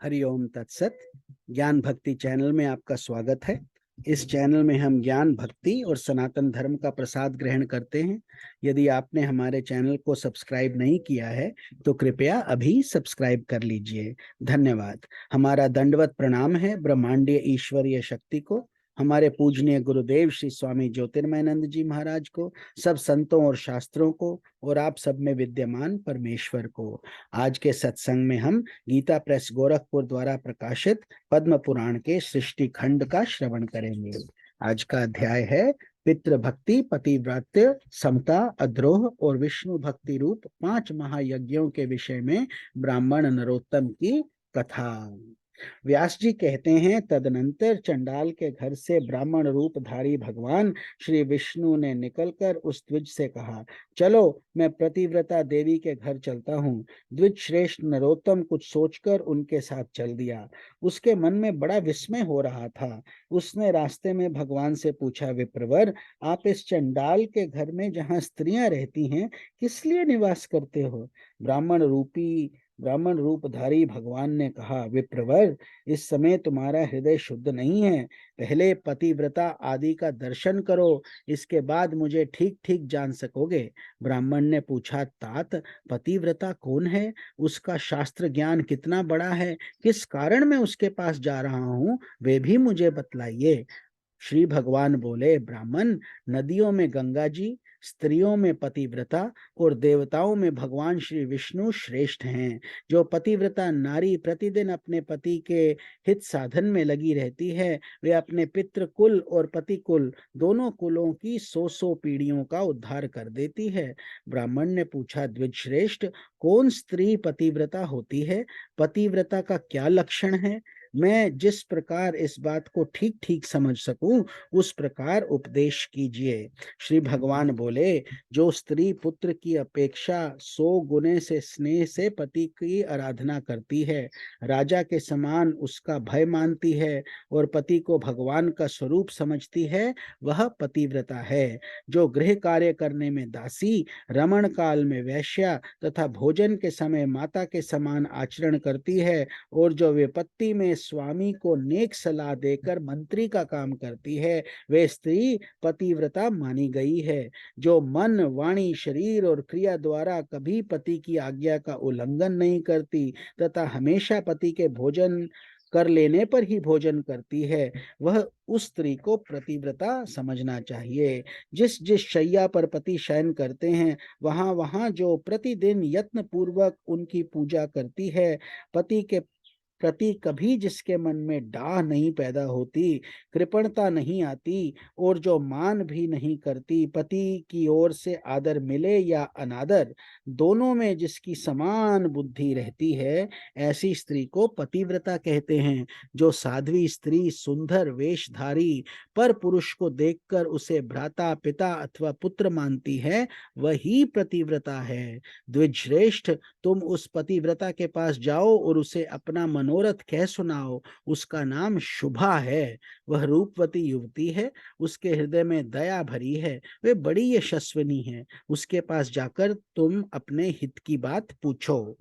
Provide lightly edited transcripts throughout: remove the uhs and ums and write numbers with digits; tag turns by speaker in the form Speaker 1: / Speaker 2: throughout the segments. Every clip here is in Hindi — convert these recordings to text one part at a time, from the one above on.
Speaker 1: हरिओम तत्सत। ज्ञान भक्ति चैनल में आपका स्वागत है। इस चैनल में हम ज्ञान भक्ति और सनातन धर्म का प्रसाद ग्रहण करते हैं। यदि आपने हमारे चैनल को सब्सक्राइब नहीं किया है तो कृपया अभी सब्सक्राइब कर लीजिए। धन्यवाद। हमारा दंडवत प्रणाम है ब्रह्मांडीय ईश्वरीय शक्ति को, हमारे पूजनीय गुरुदेव श्री स्वामी ज्योतिर्मयानंद जी महाराज को, सब संतों और शास्त्रों को, और आप सब में विद्यमान परमेश्वर को। आज के सत्संग में हम गीता प्रेस गोरखपुर द्वारा प्रकाशित पद्म पुराण के सृष्टि खंड का श्रवण करेंगे। आज का अध्याय है पितृ भक्ति, पतिव्रत्य, समता, अद्रोह और विष्णु भक्ति रूप 5 महायज्ञों के विषय में ब्राह्मण नरोत्तम की कथा। व्यास जी कहते हैं, तदनंतर चंडाल के घर से ब्राह्मण रूपधारी भगवान श्री विष्णु ने निकलकर उस द्विज से कहा, चलो मैं प्रतिव्रता देवी के घर चलता हूँ। द्विज श्रेष्ठ नरोत्तम कुछ सोचकर उनके साथ चल दिया। उसके मन में बड़ा विस्मय हो रहा था। उसने रास्ते में भगवान से पूछा, विप्रवर, आप इस चंडाल के घर में जहाँ स्त्रियां रहती हैं किस लिए निवास करते हो? ब्राह्मण रूपधारी भगवान ने कहा, विप्रवर, इस समय तुम्हारा हृदय शुद्ध नहीं है। पहले पतिव्रता आदि का दर्शन करो, इसके बाद मुझे ठीक ठीक जान सकोगे। ब्राह्मण ने पूछा, तात, पतिव्रता कौन है? उसका शास्त्र ज्ञान कितना बड़ा है? किस कारण मैं उसके पास जा रहा हूँ, वे भी मुझे बतलाइए। श्री भगवान बोले, ब्राह्मण, नदियों में गंगा जी, स्त्रियों में पतिव्रता और देवताओं में भगवान श्री विष्णु श्रेष्ठ हैं। जो पतिव्रता नारी प्रतिदिन अपने पति के हित साधन में लगी रहती है, वे अपने पितृ कुल और पति कुल दोनों कुलों की 100 पीढ़ियों का उद्धार कर देती है। ब्राह्मण ने पूछा, द्विज श्रेष्ठ, कौन स्त्री पतिव्रता होती है? पतिव्रता का क्या लक्षण है? मैं जिस प्रकार इस बात को ठीक ठीक समझ सकूं उस प्रकार उपदेश कीजिए। श्री भगवान बोले, जो स्त्री पुत्र की अपेक्षा 100 गुने से स्नेह से पति की आराधना करती है, राजा के समान उसका भय मानती है और पति को भगवान का स्वरूप समझती है, वह पतिव्रता है। जो गृह कार्य करने में दासी, रमण काल में वैश्या तथा भोजन के समय माता के समान आचरण करती है और जो विपत्ति में स्वामी को नेक सलाह देकर मंत्री का काम करती है, वे स्त्री पतिव्रता मानी गई है। जो मन, वाणी, शरीर और क्रिया द्वारा कभी पति की आज्ञा का उल्लंघन नहीं करती तथा हमेशा पति के भोजन कर लेने पर ही भोजन करती है, वह उस स्त्री को प्रतिव्रता समझना चाहिए। जिस जिस शैया पर पति शयन करते हैं, वहां वहां जो प्रतिदिन यत्न पूर्वक उनकी पूजा करती है, पति के प्रति कभी जिसके मन में डाह नहीं पैदा होती, कृपणता नहीं आती और जो मान भी नहीं करती, पति की ओर से आदर मिले या अनादर दोनों में जिसकी समान बुद्धि रहती है, ऐसी स्त्री को पतिव्रता कहते हैं। जो साध्वी स्त्री सुंदर वेशधारी पर पुरुष को देखकर उसे भ्राता, पिता अथवा पुत्र मानती है, वही पतिव्रता है। द्विजश्रेष्ठ, तुम उस पतिव्रता के पास जाओ और उसे अपना मनोरथ कह सुनाओ। उसका नाम शुभा है। वह रूपवती युवती है, उसके हृदय में दया भरी है, वे बड़ी यशस्विनी है। उसके पास जाकर तुम अपने हित की बात पूछो।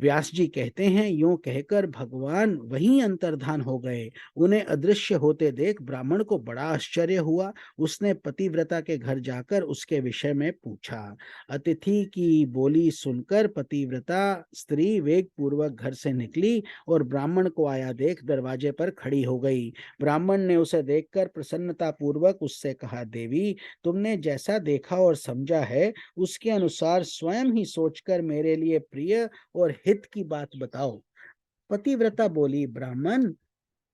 Speaker 1: व्यास जी कहते हैं, यूं कहकर भगवान वहीं अंतर्धान हो गए। उन्हें अदृश्य होते देख ब्राह्मण को बड़ा आश्चर्य हुआ। उसने पतिव्रता के घर जाकर उसके विषय में पूछा। अतिथि की बोली सुनकर पतिव्रता स्त्री वेग पूर्वक घर से निकली और ब्राह्मण को आया देख दरवाजे पर खड़ी हो गई। ब्राह्मण ने उसे देखकर प्रसन्नता पूर्वक उससे कहा, देवी, तुमने जैसा देखा और समझा है उसके अनुसार स्वयं ही सोचकर मेरे लिए प्रिय और हित की बात बताओ। पतिव्रता बोली, ब्राह्मण,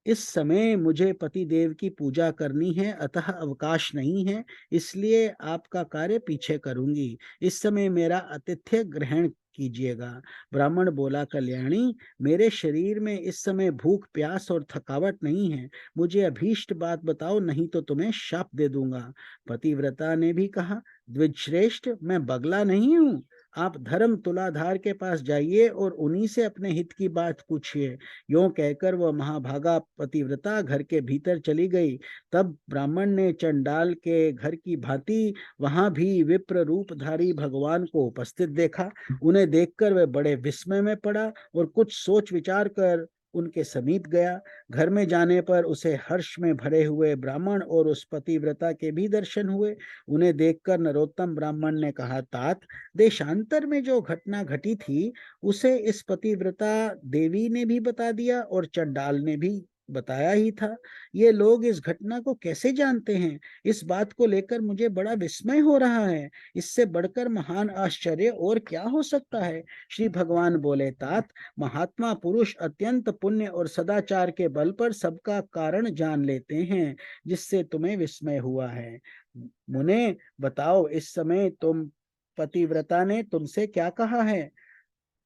Speaker 1: इस समय मुझे पति देव की पूजा करनी है, अतः अवकाश नहीं है, इसलिए आपका कार्य पीछे करूंगी। इस समय मेरा आतिथ्य ग्रहण कीजिएगा। ब्राह्मण बोला, कल्याणी, मेरे शरीर में इस समय भूख, प्यास और थकावट नहीं है। मुझे अभीष्ट बात बताओ, नहीं तो तुम्हें शाप दे दूंगा। पतिव्रता ने भी कहा, द्विजश्रेष्ठ, मैं बगला नहीं हूँ। आप धर्म तुलाधार के पास जाइए और उन्हीं से अपने हित की बात पूछिए। यूं कहकर वह महाभागा पतिव्रता घर के भीतर चली गई। तब ब्राह्मण ने चंडाल के घर की भांति वहां भी विप्र रूपधारी भगवान को उपस्थित देखा। उन्हें देखकर वह बड़े विस्मय में पड़ा और कुछ सोच विचार कर उनके समीप गया। घर में जाने पर उसे हर्ष में भरे हुए ब्राह्मण और उस पतिव्रता के भी दर्शन हुए। उन्हें देखकर नरोत्तम ब्राह्मण ने कहा, तात, देशांतर में जो घटना घटी थी उसे इस पतिव्रता देवी ने भी बता दिया और चंडाल ने भी बताया ही था। ये लोग इस घटना को कैसे जानते हैं? इस बात को लेकर मुझे बड़ा विस्मय हो रहा है। इससे बढ़कर महान आश्चर्य और क्या हो सकता है? श्री भगवान बोले, तात, महात्मा पुरुष अत्यंत पुण्य और सदाचार के बल पर सबका कारण जान लेते हैं, जिससे तुम्हें विस्मय हुआ है। मुने, बताओ, इस समय तुम पतिव्रता ने तुमसे क्या कहा है?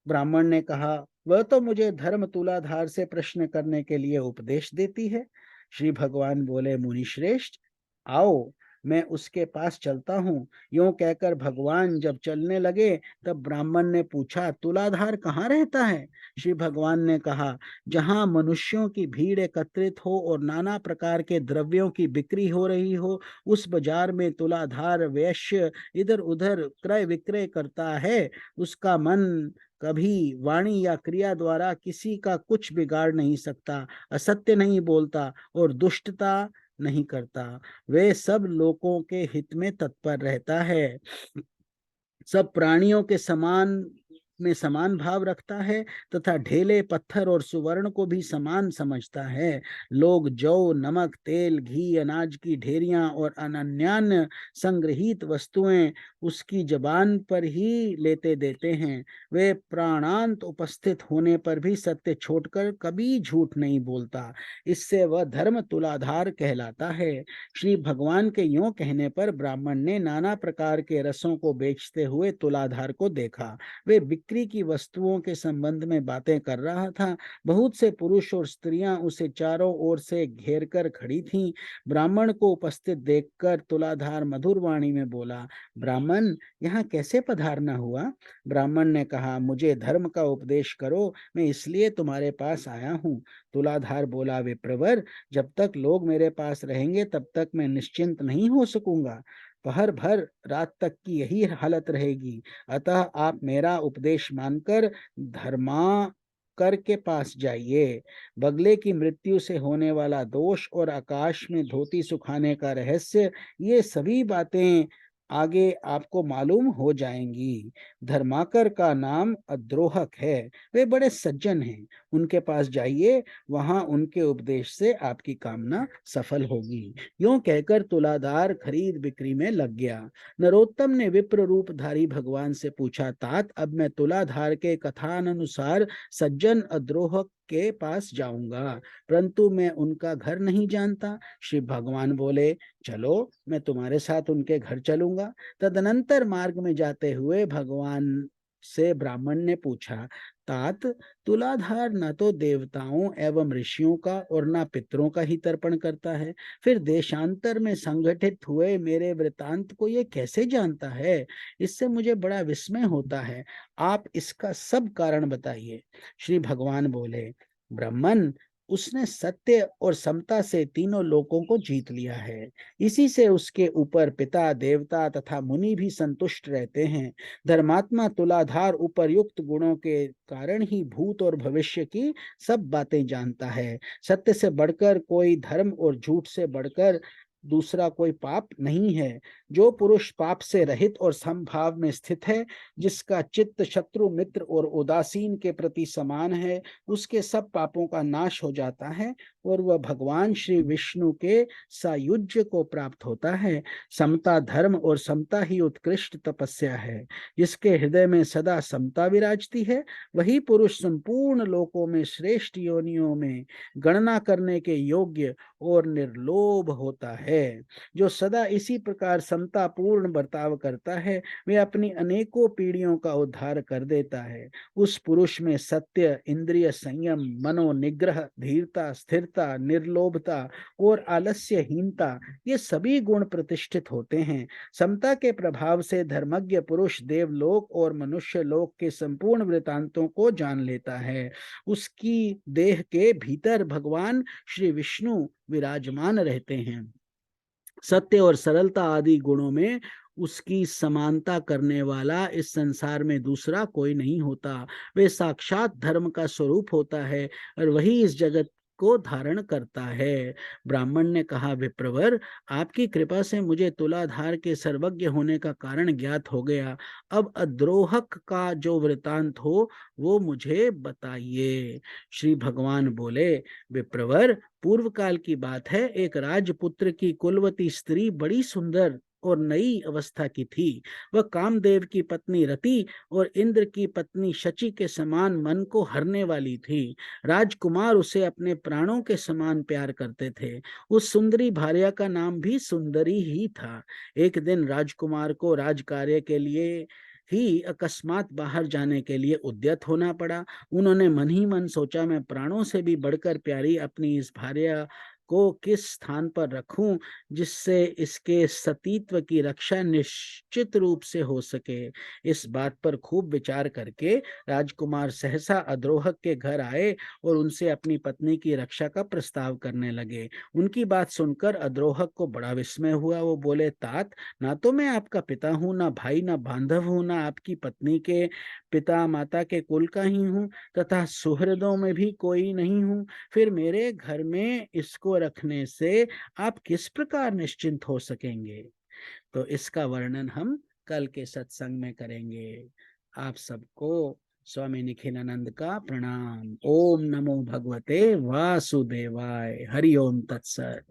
Speaker 1: ब्राह्मण ने कहा, वह तो मुझे धर्म तुलाधार से प्रश्न करने के लिए उपदेश देती है। श्री भगवान बोले, मुनि श्रेष्ठ, आओ, मैं उसके पास चलता हूँ। यूं कहकर भगवान जब चलने लगे तब ब्राह्मण ने पूछा, तुलाधार कहाँ रहता है? श्री भगवान ने कहा, जहाँ मनुष्यों की भीड़ एकत्रित हो और नाना प्रकार के द्रव्यों की बिक्री हो रही हो, उस बाजार में तुलाधार वैश्य इधर उधर क्रय विक्रय करता है। उसका मन कभी वाणी या क्रिया द्वारा किसी का कुछ बिगाड़ नहीं सकता, असत्य नहीं बोलता और दुष्टता नहीं करता। वे सब लोगों के हित में तत्पर रहता है, सब प्राणियों के समान भाव रखता है तथा ढेले पत्थर और सुवर्ण को भी समान समझता है। लोग जौ, नमक, तेल, घी, अनाज की ढेरियां और अन्यान्य संग्रहित वस्तुएं उसकी जबान पर ही लेते देते हैं। वे प्राणांत उपस्थित होने पर भी सत्य छोड़कर कभी झूठ नहीं बोलता। इससे वह धर्म तुलाधार कहलाता है। श्री भगवान के यों कहने पर ब्राह्मण ने नाना प्रकार के रसों को बेचते हुए तुलाधार को देखा। वे बिक्री की वस्तुओं के संबंध में बातें कर रहा था। बहुत से पुरुष और स्त्रियां उसे चारों ओर से घेर कर खड़ी थीं। ब्राह्मण को उपस्थित देखकर तुलाधार मधुर वाणी में बोला, ब्राह्मण, यहाँ कैसे पधारना हुआ? ब्राह्मण ने कहा, मुझे धर्म का उपदेश करो, मैं इसलिए तुम्हारे पास आया हूँ। तुलाधार बोला, विप्रवर, जब तक लोग मेरे पास रहेंगे तब तक मैं निश्चिंत नहीं हो सकूंगा। पहर भर रात तक की यही हालत रहेगी। अतः आप मेरा उपदेश मानकर धर्मा कर के पास जाइए। बगले की मृत्यु से होने वाला दोष और आकाश में धोती सुखाने का रहस्य, ये सभी बातें आगे आपको मालूम हो जाएंगी। धर्माकर का नाम अद्रोहक है। वे बड़े सज्जन हैं, उनके पास जाइए, वहां उनके उपदेश से आपकी कामना सफल होगी। यूं कहकर तुलाधार खरीद बिक्री में लग गया। नरोत्तम ने विप्र रूपधारी भगवान से पूछा, तात, अब मैं तुलाधार के कथानुसार सज्जन अद्रोहक के पास जाऊंगा, परंतु मैं उनका घर नहीं जानता। श्री भगवान बोले, चलो, मैं तुम्हारे साथ उनके घर चलूंगा। तदनंतर मार्ग में जाते हुए भगवान से ब्राह्मण ने पूछा, तात, तुलाधार न तो देवताओं एवं ऋषियों का और न पितरों का ही तर्पण करता है, फिर देशांतर में संगठित हुए मेरे वृतांत को ये कैसे जानता है? इससे मुझे बड़ा विस्मय होता है। आप इसका सब कारण बताइए। श्री भगवान बोले, ब्राह्मण, उसने सत्य और समता से तीनों लोकों को जीत लिया है। इसी से उसके ऊपर पिता, देवता तथा मुनि भी संतुष्ट रहते हैं। धर्मात्मा तुलाधार उपर्युक्त गुणों के कारण ही भूत और भविष्य की सब बातें जानता है। सत्य से बढ़कर कोई धर्म और झूठ से बढ़कर दूसरा कोई पाप नहीं है। जो पुरुष पाप से रहित और समभाव में स्थित है, जिसका चित्त शत्रु, मित्र और उदासीन के प्रति समान है, उसके सब पापों का नाश हो जाता है और वह भगवान श्री विष्णु के सायुज्य को प्राप्त होता है। समता धर्म और समता ही उत्कृष्ट तपस्या है। जिसके हृदय में सदा समता विराजती है, वही पुरुष संपूर्ण लोकों में श्रेष्ठ योनियों में गणना करने के योग्य और निर्लोभ होता है। है। जो सदा इसी प्रकार समतापूर्ण बर्ताव करता है, वे अपनी अनेकों पीढ़ियों का उद्धार कर देता है। उस पुरुष में सत्य, इंद्रिय संयम, मनोनिग्रह, धीरता, स्थिरता, निर्लोभता और आलस्यहीनता, ये सभी गुण प्रतिष्ठित होते हैं। समता के प्रभाव से धर्मज्ञ पुरुष देवलोक और मनुष्य लोक के संपूर्ण वृतांतों को जान लेता है। उसकी देह के भीतर भगवान श्री विष्णु विराजमान रहते हैं। सत्य और सरलता आदि गुणों में उसकी समानता करने वाला इस संसार में दूसरा कोई नहीं होता। वे साक्षात धर्म का स्वरूप होता है और वही इस जगत को धारण करता है। ब्राह्मण ने कहा, विप्रवर, आपकी कृपा से मुझे तुलाधार के सर्वज्ञ होने का कारण ज्ञात हो गया। अब अद्रोहक का जो वृतांत हो वो मुझे बताइए। श्री भगवान बोले, विप्रवर, पूर्व काल की बात है, एक राजपुत्र की कुलवती स्त्री बड़ी सुंदर और नई अवस्था की थी। वह कामदेव की पत्नी रति और इंद्र की पत्नी शची के समान मन को हरने वाली थी। राजकुमार उसे अपने प्राणों के समान प्यार करते थे। उस सुंदरी भार्या का नाम भी सुंदरी ही था। एक दिन राजकुमार को राजकार्य के लिए ही अकस्मात बाहर जाने के लिए उद्यत होना पड़ा। उन्होंने मन ही मन सोचा, मैं प्राणों से भी बढ़कर प्यारी अपनी इस भार्या को किस स्थान पर रखूं जिससे इसके सतीत्व की रक्षा निश्चित रूप से हो सके। इस बात पर खूब विचार करके राजकुमार सहसा अद्रोहक के घर आए और उनसे अपनी पत्नी की रक्षा का प्रस्ताव करने लगे। उनकी बात सुनकर अद्रोहक को बड़ा विस्मय हुआ। वो बोले, तात, ना तो मैं आपका पिता हूँ, ना भाई, ना बांधव हूँ, ना आपकी पत्नी के पिता माता के कुल का ही हूँ, तथा सुहृदों में भी कोई नहीं हूँ। फिर मेरे घर में इसको रखने से आप किस प्रकार निश्चिंत हो सकेंगे? तो इसका वर्णन हम कल के सत्संग में करेंगे। आप सबको स्वामी निखिलानंद का प्रणाम। ओम नमो भगवते वासुदेवाय। हरि ओम तत्सत।